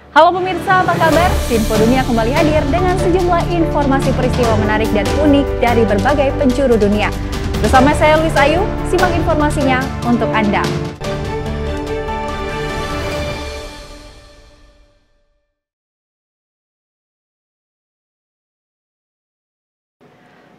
Halo pemirsa, apa kabar? Info Dunia kembali hadir dengan sejumlah informasi peristiwa menarik dan unik dari berbagai penjuru dunia. Bersama saya Luis Ayu, simak informasinya untuk Anda.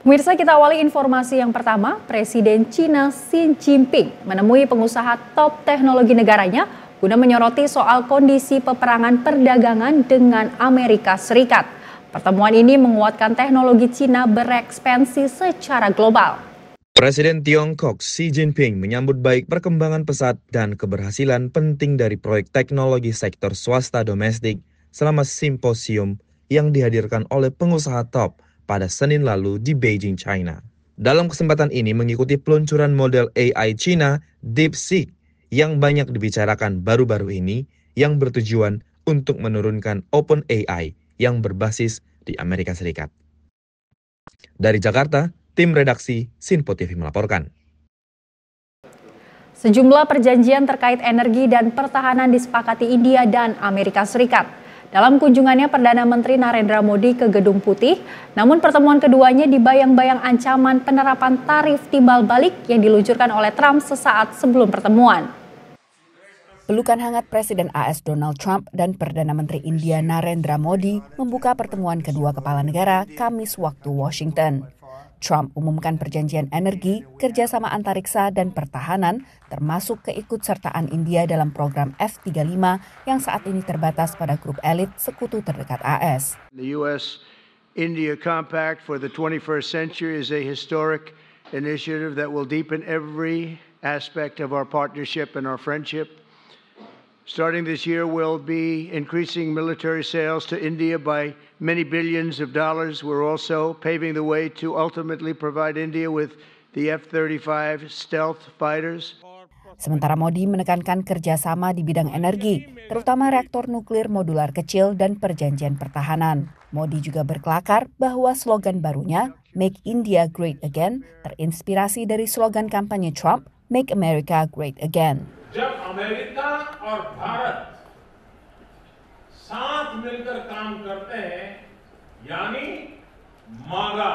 Pemirsa, kita awali informasi yang pertama. Presiden China Xi Jinping menemui pengusaha top teknologi negaranya guna menyoroti soal kondisi peperangan perdagangan dengan Amerika Serikat. Pertemuan ini menguatkan teknologi China berekspansi secara global. Presiden Tiongkok Xi Jinping menyambut baik perkembangan pesat dan keberhasilan penting dari proyek teknologi sektor swasta domestik selama simposium yang dihadirkan oleh pengusaha top pada Senin lalu di Beijing, China. Dalam kesempatan ini mengikuti peluncuran model AI China DeepSeek yang banyak dibicarakan baru-baru ini yang bertujuan untuk menurunkan OpenAI yang berbasis di Amerika Serikat. Dari Jakarta, tim redaksi Sinpo TV melaporkan. Sejumlah perjanjian terkait energi dan pertahanan disepakati India dan Amerika Serikat. Dalam kunjungannya Perdana Menteri Narendra Modi ke Gedung Putih, namun pertemuan keduanya dibayang-bayang ancaman penerapan tarif timbal balik yang diluncurkan oleh Trump sesaat sebelum pertemuan. Pelukan hangat Presiden AS Donald Trump dan Perdana Menteri India Narendra Modi membuka pertemuan kedua kepala negara Kamis waktu Washington. Trump umumkan perjanjian energi, kerjasama antariksa dan pertahanan, termasuk keikutsertaan India dalam program F-35 yang saat ini terbatas pada grup elit sekutu terdekat AS. The US-India Compact for the 21st century is a historic initiative that will deepen every aspect of our partnership and our friendship. Starting this year, we'll be increasing military sales to India by many billions of dollars. We're also paving the way to ultimately provide India with the F-35 stealth fighters. Sementara Modi menekankan kerjasama di bidang energi, terutama reaktor nuklir modular kecil dan perjanjian pertahanan. Modi juga berkelakar bahwa slogan barunya, Make India Great Again, terinspirasi dari slogan kampanye Trump, Make America Great Again. जब अमेरिका और भारत साथ मिलकर काम करते हैं यानी मागा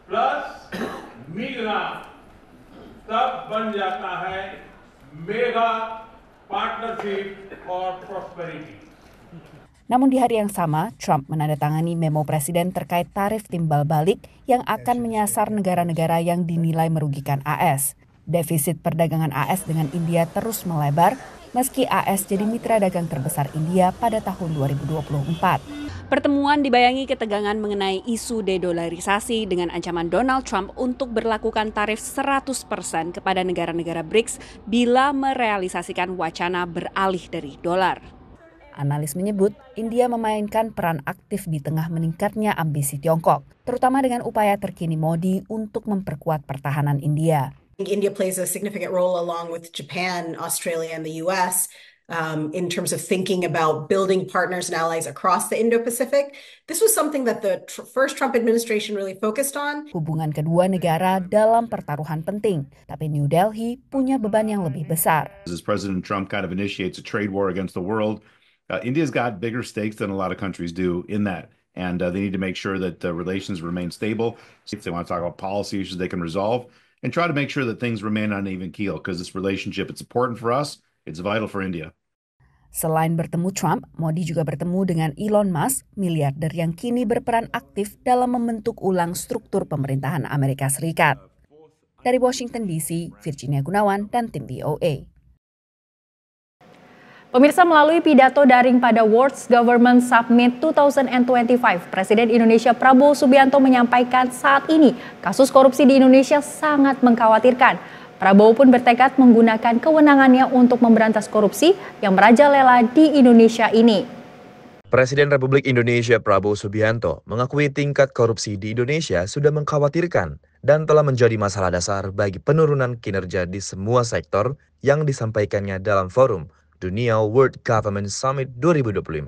प्लस मीगा तब बन जाता है mega partnership for prosperity. Namun di hari yang sama, Trump menandatangani memo presiden terkait tarif timbal balik yang akan menyasar negara-negara yang dinilai merugikan AS. Defisit perdagangan AS dengan India terus melebar, meski AS jadi mitra dagang terbesar India pada tahun 2024. Pertemuan dibayangi ketegangan mengenai isu dedolarisasi dengan ancaman Donald Trump untuk berlakukan tarif 100% kepada negara-negara BRICS bila merealisasikan wacana beralih dari dolar. Analis menyebut India memainkan peran aktif di tengah meningkatnya ambisi Tiongkok, terutama dengan upaya terkini Modi untuk memperkuat pertahanan India. India plays a significant role along with Japan, Australia, and the US in terms of thinking about building partners and allies across the Indo-Pacific. This was something that the first Trump administration really focused on. Hubungan kedua negara dalam pertaruhan penting, tapi New Delhi punya beban yang lebih besar. As President Trump kind of initiates a trade war against the world, India's got bigger stakes than a lot of countries do in that. And they need to make sure that relations remain stable. If they want to talk about policy issues they can resolve, and try to make sure that things remain on an even keel, because this relationship, it's important for us, it's vital for India. Selain bertemu Trump, Modi juga bertemu dengan Elon Musk, miliarder yang kini berperan aktif dalam membentuk ulang struktur pemerintahan Amerika Serikat. Dari Washington DC, Virginia Gunawan dan tim VOA. Pemirsa, melalui pidato daring pada World Government Summit 2025, Presiden Indonesia Prabowo Subianto menyampaikan saat ini kasus korupsi di Indonesia sangat mengkhawatirkan. Prabowo pun bertekad menggunakan kewenangannya untuk memberantas korupsi yang merajalela di Indonesia ini. Presiden Republik Indonesia Prabowo Subianto mengakui tingkat korupsi di Indonesia sudah mengkhawatirkan dan telah menjadi masalah dasar bagi penurunan kinerja di semua sektor yang disampaikannya dalam forum Dunia World Government Summit 2025.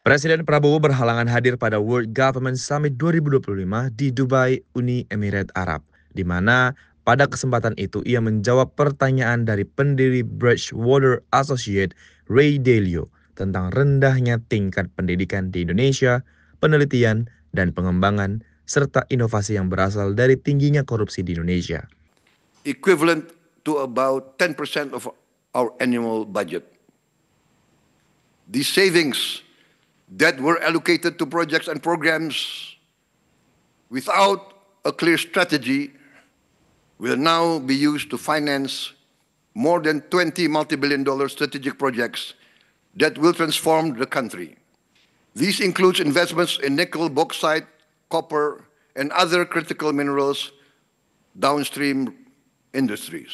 Presiden Prabowo berhalangan hadir pada World Government Summit 2025 di Dubai, Uni Emirat Arab, di mana Pada kesempatan itu, ia menjawab pertanyaan dari pendiri Bridgewater Associates, Ray Dalio, tentang rendahnya tingkat pendidikan di Indonesia, penelitian, dan pengembangan, serta inovasi yang berasal dari tingginya korupsi di Indonesia. Equivalent to about 10% of our annual budget. These savings that were allocated to projects and programs without a clear strategy will now be used to finance more than 20 multi-billion-dollar strategic projects that will transform the country. These include investments in nickel, bauxite, copper, and other critical minerals downstream industries.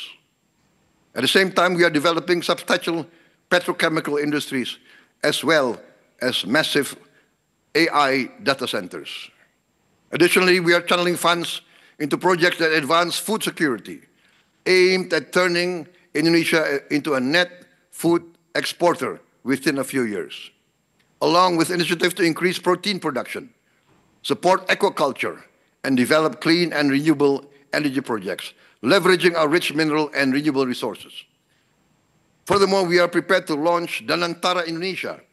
At the same time, we are developing substantial petrochemical industries as well as massive AI data centers. Additionally, we are channeling funds into projects that advance food security, aimed at turning Indonesia into a net food exporter within a few years, along with initiatives to increase protein production, support aquaculture, and develop clean and renewable energy projects, leveraging our rich mineral and renewable resources. Furthermore, we are prepared to launch Danantara Indonesia,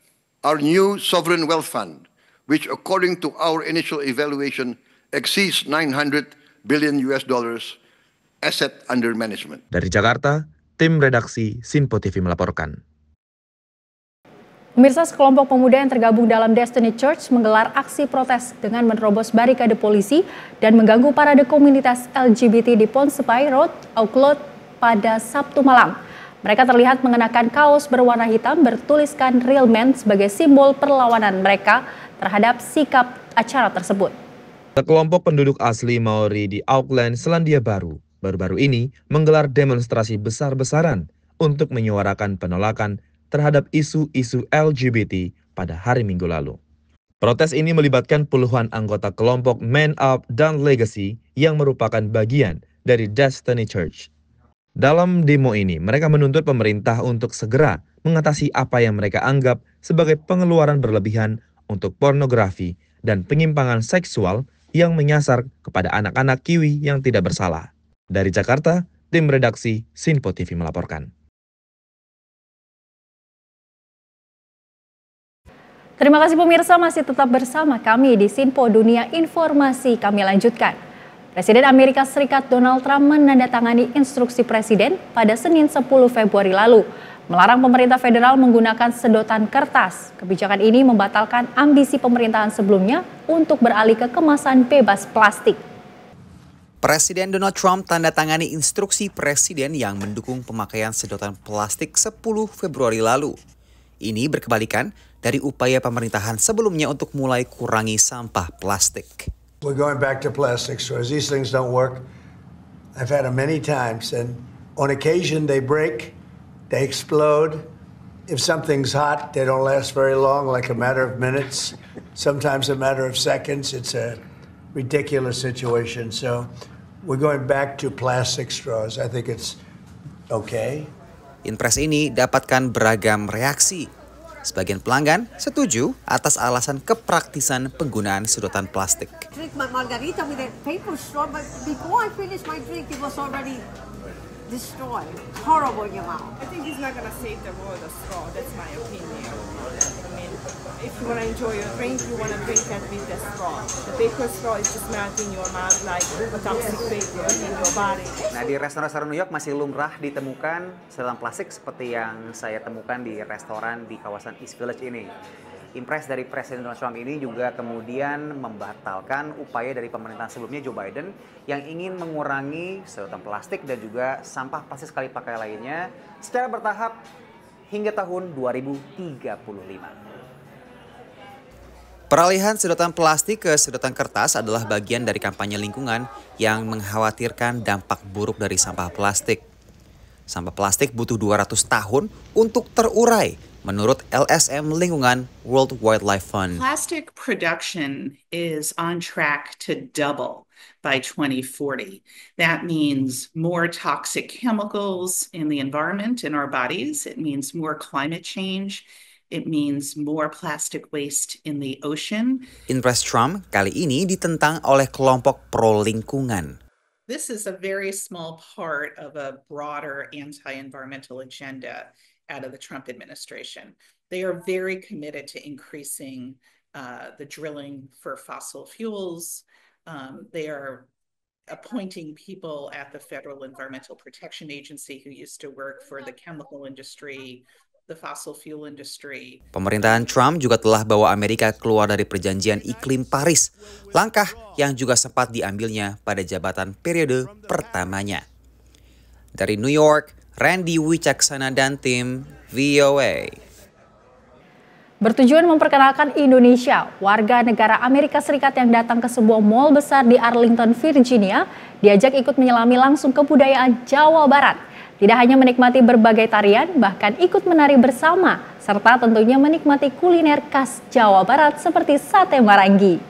our new sovereign wealth fund, which according to our initial evaluation exceeds $900 billion asset under management. Dari Jakarta, tim redaksi Sinpo TV melaporkan. Pemirsa, sekelompok pemuda yang tergabung dalam Destiny Church menggelar aksi protes dengan menerobos barikade polisi dan mengganggu parade komunitas LGBT di Ponsonby Road, Auckland pada Sabtu malam. Mereka terlihat mengenakan kaos berwarna hitam bertuliskan Real Men sebagai simbol perlawanan mereka terhadap sikap acara tersebut. Sekelompok penduduk asli Maori di Auckland, Selandia Baru, baru-baru ini menggelar demonstrasi besar-besaran untuk menyuarakan penolakan terhadap isu-isu LGBT pada hari Minggu lalu. Protes ini melibatkan puluhan anggota kelompok Man Up dan Legacy yang merupakan bagian dari Destiny Church. Dalam demo ini, mereka menuntut pemerintah untuk segera mengatasi apa yang mereka anggap sebagai pengeluaran berlebihan untuk pornografi dan penyimpangan seksual yang menyasar kepada anak-anak Kiwi yang tidak bersalah. Dari Jakarta, tim redaksi Sinpo TV melaporkan. Terima kasih pemirsa, masih tetap bersama kami di Sinpo Dunia Informasi. Kami lanjutkan. Presiden Amerika Serikat Donald Trump menandatangani instruksi presiden pada Senin 10 Februari lalu, melarang pemerintah federal menggunakan sedotan kertas. Kebijakan ini membatalkan ambisi pemerintahan sebelumnya untuk beralih ke kemasan bebas plastik. Presiden Donald Trump tandatangani instruksi presiden yang mendukung pemakaian sedotan plastik 10 Februari lalu. Ini berkebalikan dari upaya pemerintahan sebelumnya untuk mulai kurangi sampah plastik. We're going back to plastic straws. These things don't work. I've had them many times, and on occasion they break, they explode. If something's hot, they don't last very long, like a matter of minutes, sometimes a matter of seconds. It's a ridiculous situation. So we're going back to plastic straws. I think it's okay. Impres ini dapatkan beragam reaksi. Sebagian pelanggan setuju atas alasan kepraktisan penggunaan sedotan plastik. Drink my margarita with a paper straw, but before I finish my drink, it was already destroyed. Horrible in your mouth. I think it's not gonna save the world of straw. That's my opinion. I mean, if you wanna enjoy your drink, you wanna drink it with the straw. The paper straw is just melting your mouth like a toxic paper in your body. Nah, di restoran-restoran New York masih lumrah ditemukan sedotan plastik seperti yang saya temukan di restoran di kawasan East Village ini. Impres dari Presiden Donald Trump ini juga kemudian membatalkan upaya dari pemerintahan sebelumnya Joe Biden yang ingin mengurangi sedotan plastik dan juga sampah plastik sekali pakai lainnya secara bertahap hingga tahun 2035. Peralihan sedotan plastik ke sedotan kertas adalah bagian dari kampanye lingkungan yang mengkhawatirkan dampak buruk dari sampah plastik. Sampah plastik butuh 200 tahun untuk terurai, menurut LSM Lingkungan World Wildlife Fund. Plastic production is on track to double by 2040. That means more toxic chemicals in the environment, in our bodies. It means more climate change. It means more plastic waste in the ocean. Impres Trump kali ini ditentang oleh kelompok pro lingkungan. This is a very small part of a broader anti-environmental agenda out of the Trump administration. They are very committed to increasing the drilling for fossil fuels. They are appointing people at the Federal Environmental Protection Agency who used to work for the chemical industry, the fossil fuel industry. Pemerintahan Trump juga telah bawa Amerika keluar dari perjanjian iklim Paris, langkah yang juga sempat diambilnya pada jabatan periode pertamanya. Dari New York, Randy Wicaksana dan tim VOA. Bertujuan memperkenalkan Indonesia, warga negara Amerika Serikat yang datang ke sebuah mall besar di Arlington, Virginia, diajak ikut menyelami langsung kebudayaan Jawa Barat. Tidak hanya menikmati berbagai tarian, bahkan ikut menari bersama, serta tentunya menikmati kuliner khas Jawa Barat seperti sate marangi.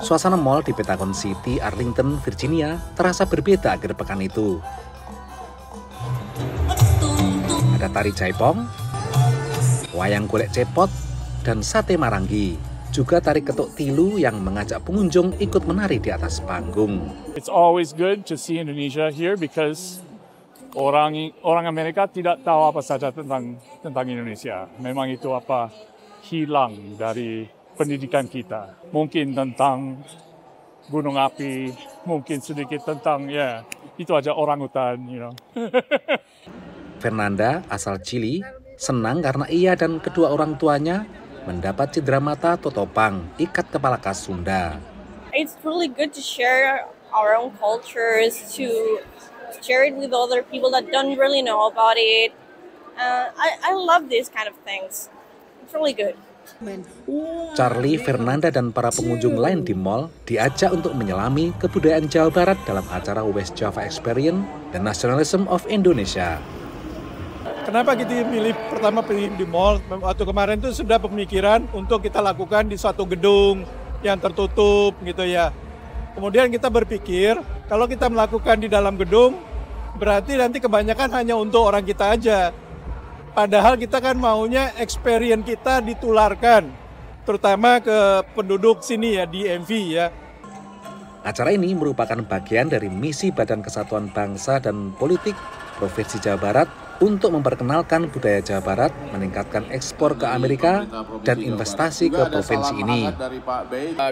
Suasana mall di Pentagon City, Arlington, Virginia terasa berbeda akhir pekan itu. Ada tari jaipong, wayang golek cepot, dan sate marangi. Juga tari ketuk tilu yang mengajak pengunjung ikut menari di atas panggung. It's always good to see Indonesia here because orang Amerika tidak tahu apa saja tentang Indonesia. Memang itu apa hilang dari pendidikan kita. Mungkin tentang gunung api, mungkin sedikit tentang itu aja orangutan, Fernanda, asal Chili, senang karena ia dan kedua orang tuanya mendapat cedera mata totopang, ikat kepala khas Sunda. It's really good to share our own cultures, to share it with other people that don't really know about it. I love these kind of things. It's really good. Charlie, Fernanda, dan para pengunjung lain di mall diajak untuk menyelami kebudayaan Jawa Barat dalam acara West Java Experience The Nationalism of Indonesia. Kenapa kita pertama pilih di mall? Waktu kemarin itu sudah pemikiran untuk kita lakukan di suatu gedung yang tertutup gitu ya. Kemudian kita berpikir kalau kita melakukan di dalam gedung berarti nanti kebanyakan hanya untuk orang kita aja. Padahal kita kan maunya experience kita ditularkan, terutama ke penduduk sini ya, di DMV ya. Acara ini merupakan bagian dari misi Badan Kesatuan Bangsa dan Politik Provinsi Jawa Barat untuk memperkenalkan budaya Jawa Barat, meningkatkan ekspor ke Amerika, dan investasi ke provinsi ini.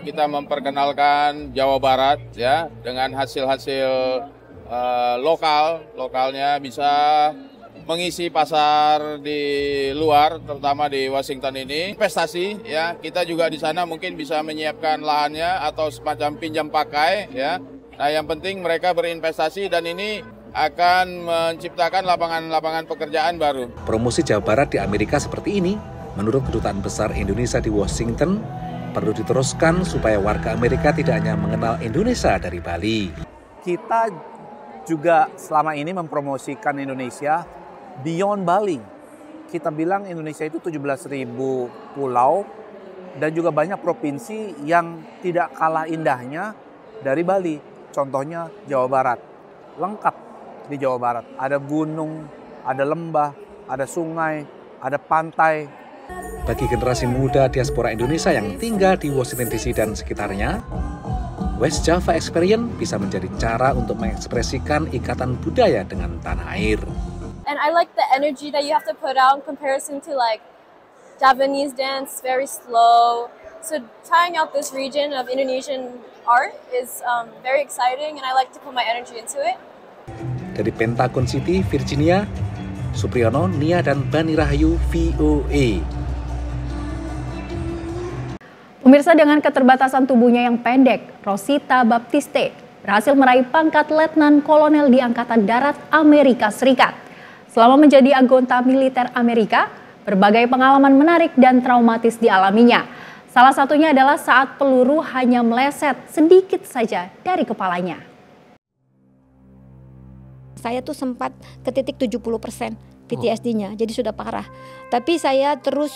Kita memperkenalkan Jawa Barat ya dengan hasil-hasil lokalnya bisa mengisi pasar di luar, terutama di Washington ini. Investasi ya, kita juga di sana mungkin bisa menyiapkan lahannya atau semacam pinjam pakai ya. Nah, yang penting mereka berinvestasi dan ini akan menciptakan lapangan pekerjaan baru. Promosi Jawa Barat di Amerika seperti ini, menurut Kedutaan Besar Indonesia di Washington, perlu diteruskan supaya warga Amerika tidak hanya mengenal Indonesia dari Bali. Kita juga selama ini mempromosikan Indonesia beyond Bali. Kita bilang Indonesia itu 17.000 pulau dan juga banyak provinsi yang tidak kalah indahnya dari Bali. Contohnya Jawa Barat, lengkap di Jawa Barat. Ada gunung, ada lembah, ada sungai, ada pantai. Bagi generasi muda diaspora Indonesia yang tinggal di Washington DC dan sekitarnya, West Java Experience bisa menjadi cara untuk mengekspresikan ikatan budaya dengan tanah air. And I like the energy that you have to put out in comparison to like Javanese dance, very slow. So trying out this region of Indonesian art is very exciting and I like to put my energy into it. Dari Pentagon City, Virginia, Supriyono, Nia, dan Bani Rahayu, VOA. Pemirsa, dengan keterbatasan tubuhnya yang pendek, Rosita Baptiste berhasil meraih pangkat Letnan Kolonel di Angkatan Darat Amerika Serikat. Selama menjadi anggota militer Amerika, berbagai pengalaman menarik dan traumatis dialaminya. Salah satunya adalah saat peluru hanya meleset sedikit saja dari kepalanya. Saya tuh sempat ke titik 70% PTSD-nya, jadi sudah parah. Tapi saya terus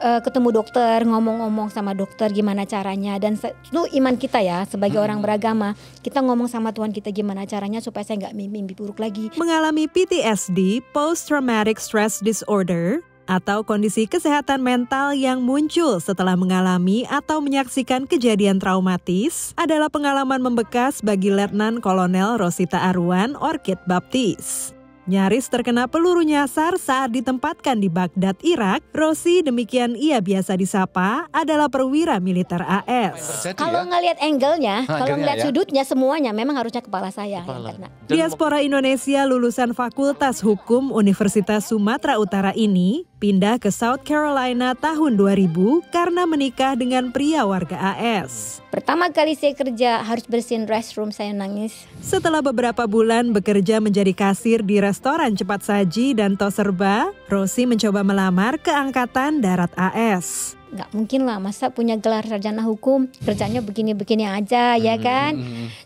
ketemu dokter, ngomong-ngomong sama dokter gimana caranya. Dan itu iman kita ya sebagai orang beragama, kita ngomong sama Tuhan kita gimana caranya supaya saya nggak mimpi buruk lagi. Mengalami PTSD, Post Traumatic Stress Disorder, atau kondisi kesehatan mental yang muncul setelah mengalami atau menyaksikan kejadian traumatis adalah pengalaman membekas bagi Letnan Kolonel Rosita Arwan Orchid Baptiste. Nyaris terkena peluru nyasar saat ditempatkan di Baghdad, Irak, Rosi, demikian ia biasa disapa, adalah perwira militer AS. Kalau ngelihat angle-nya, kalau ngelihat sudutnya semuanya memang harusnya kepala saya yang kena. Diaspora Indonesia lulusan Fakultas Hukum Universitas Sumatera Utara ini pindah ke South Carolina tahun 2000 karena menikah dengan pria warga AS. Pertama kali saya kerja harus bersihin restroom, saya nangis. Setelah beberapa bulan bekerja menjadi kasir di restoran cepat saji dan tos serba, Rosi mencoba melamar ke Angkatan Darat AS. Nggak mungkin lah, masa punya gelar sarjana hukum, kerjanya begini-begini aja, ya kan?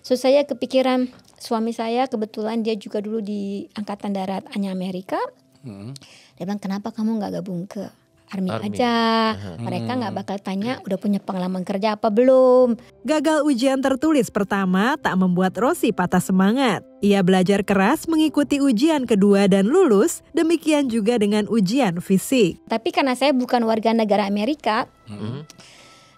So saya kepikiran, suami saya kebetulan dia juga dulu di Angkatan Darat Amerika. Dia bilang, kenapa kamu nggak gabung ke Army aja? Mereka nggak bakal tanya udah punya pengalaman kerja apa belum. Gagal ujian tertulis pertama tak membuat Rosi patah semangat. Ia belajar keras mengikuti ujian kedua dan lulus, demikian juga dengan ujian fisik. Tapi karena saya bukan warga negara Amerika,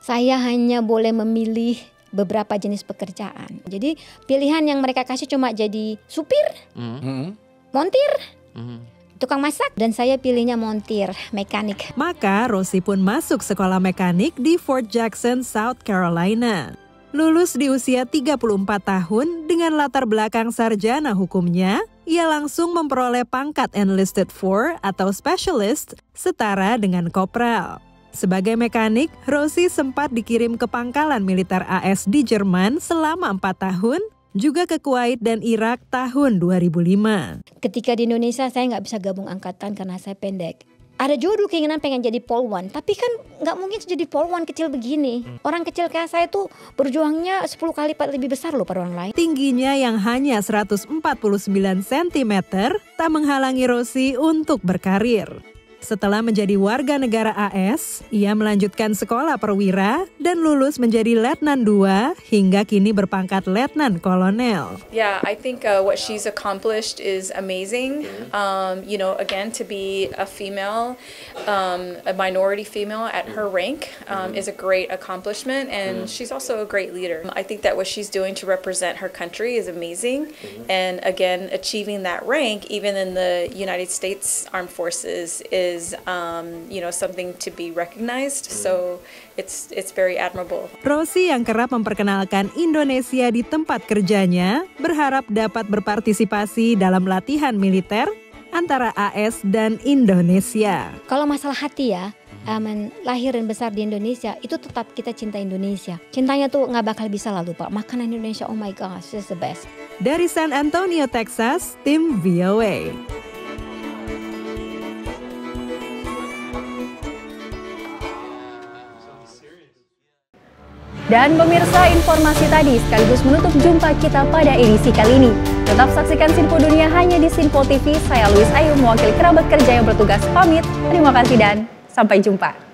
saya hanya boleh memilih beberapa jenis pekerjaan. Jadi pilihan yang mereka kasih cuma jadi supir, montir, tukang masak, dan saya pilihnya montir, mekanik. Maka Rosi pun masuk sekolah mekanik di Fort Jackson, South Carolina. Lulus di usia 34 tahun dengan latar belakang sarjana hukumnya, ia langsung memperoleh pangkat Enlisted 4 atau Specialist setara dengan kopral. Sebagai mekanik, Rosi sempat dikirim ke pangkalan militer AS di Jerman selama 4 tahun, juga ke Kuwait dan Irak tahun 2005. Ketika di Indonesia saya nggak bisa gabung angkatan karena saya pendek. Ada juga dulu keinginan pengen jadi polwan, tapi kan nggak mungkin jadi polwan kecil begini. Orang kecil kayak saya tuh berjuangnya 10 kali lipat lebih besar loh pada orang lain. Tingginya yang hanya 149 cm tak menghalangi Rosi untuk berkarir. Setelah menjadi warga negara AS, ia melanjutkan sekolah perwira dan lulus menjadi Letnan 2 hingga kini berpangkat Letnan Kolonel. Yeah, I think what she's accomplished is amazing. You know, again, to be a female, a minority female at her rank is a great accomplishment, and she's also a great leader. I think that what she's doing to represent her country is amazing, and again, achieving that rank even in the United States Armed Forces is you know, something to be recognized, so it's very admirable. Rosi yang kerap memperkenalkan Indonesia di tempat kerjanya berharap dapat berpartisipasi dalam latihan militer antara AS dan Indonesia. Kalau masalah hati ya, lahir dan besar di Indonesia, itu tetap kita cinta Indonesia. Cintanya tuh nggak bakal bisa lah lupa. Makanan Indonesia, oh my gosh, it's the best. Dari San Antonio, Texas, tim VOA. Dan pemirsa, informasi tadi sekaligus menutup jumpa kita pada edisi kali ini. Tetap saksikan Sinpo Dunia hanya di Sinpo TV. Saya Louise Ayu, mewakili kerabat kerja yang bertugas pamit. Terima kasih dan sampai jumpa.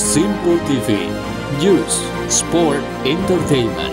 Sinpo TV, News, Sport, Entertainment.